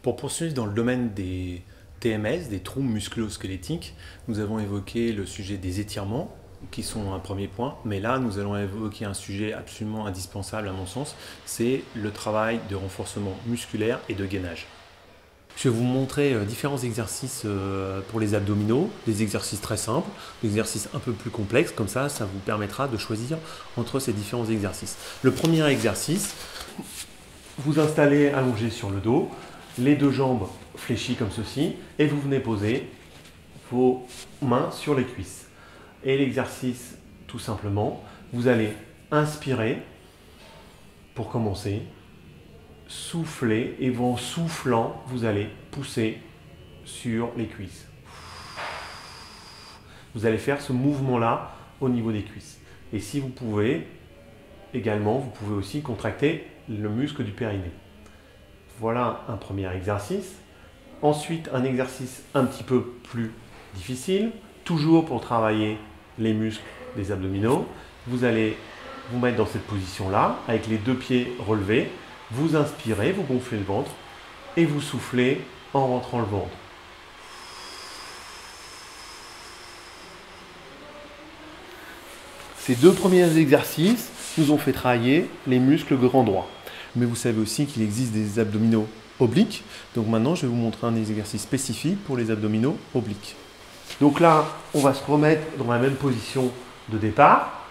Pour poursuivre dans le domaine des TMS, des troubles musculo-squelettiques, nous avons évoqué le sujet des étirements, qui sont un premier point, mais là nous allons évoquer un sujet absolument indispensable à mon sens, c'est le travail de renforcement musculaire et de gainage. Je vais vous montrer différents exercices pour les abdominaux, des exercices très simples, des exercices un peu plus complexes, comme ça vous permettra de choisir entre ces différents exercices. Le premier exercice, vous installez allongé sur le dos, les deux jambes fléchies comme ceci, et vous venez poser vos mains sur les cuisses. Et l'exercice, tout simplement, vous allez inspirer pour commencer, souffler, et en soufflant, vous allez pousser sur les cuisses. Vous allez faire ce mouvement-là au niveau des cuisses. Et si vous pouvez, également, vous pouvez aussi contracter le muscle du périnée. Voilà un premier exercice. Ensuite, un exercice un petit peu plus difficile, toujours pour travailler les muscles des abdominaux. Vous allez vous mettre dans cette position-là, avec les deux pieds relevés. Vous inspirez, vous gonflez le ventre et vous soufflez en rentrant le ventre. Ces deux premiers exercices nous ont fait travailler les muscles grand droit. Mais vous savez aussi qu'il existe des abdominaux obliques. Donc maintenant, je vais vous montrer un exercice spécifique pour les abdominaux obliques. Donc là, on va se remettre dans la même position de départ,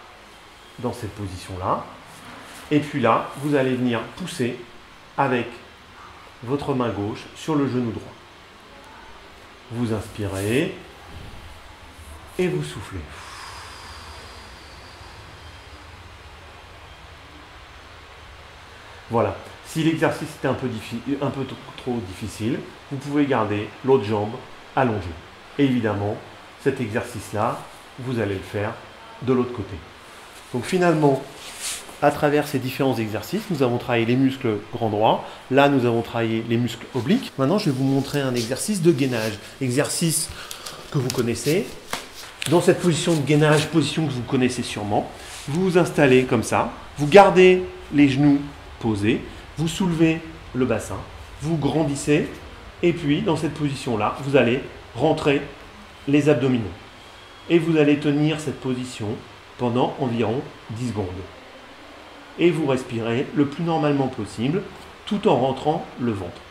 dans cette position-là. Et puis là, vous allez venir pousser avec votre main gauche sur le genou droit. Vous inspirez et vous soufflez. Voilà. Si l'exercice était un peu trop difficile, vous pouvez garder l'autre jambe allongée. Et évidemment, cet exercice-là, vous allez le faire de l'autre côté. Donc finalement, à travers ces différents exercices, nous avons travaillé les muscles grand droit. Là, nous avons travaillé les muscles obliques. Maintenant, je vais vous montrer un exercice de gainage. Exercice que vous connaissez. Dans cette position de gainage, position que vous connaissez sûrement, vous vous installez comme ça. Vous gardez les genoux posés. Vous soulevez le bassin. Vous grandissez. Et puis, dans cette position-là, vous allez rentrer les abdominaux. Et vous allez tenir cette position pendant environ 10 secondes. Et vous respirez le plus normalement possible, tout en rentrant le ventre.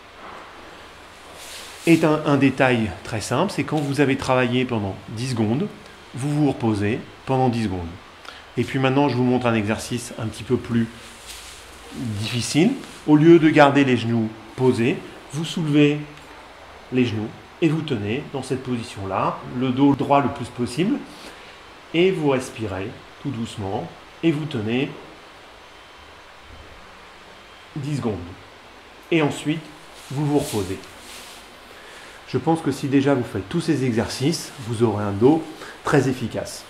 Et un détail très simple, c'est quand vous avez travaillé pendant 10 secondes, vous vous reposez pendant 10 secondes. Et puis maintenant, je vous montre un exercice un petit peu plus difficile. Au lieu de garder les genoux posés, vous soulevez les genoux et vous tenez dans cette position-là, le dos droit le plus possible, et vous respirez tout doucement, et vous tenez 10 secondes. Et ensuite, vous vous reposez. Je pense que si déjà vous faites tous ces exercices, vous aurez un dos très efficace.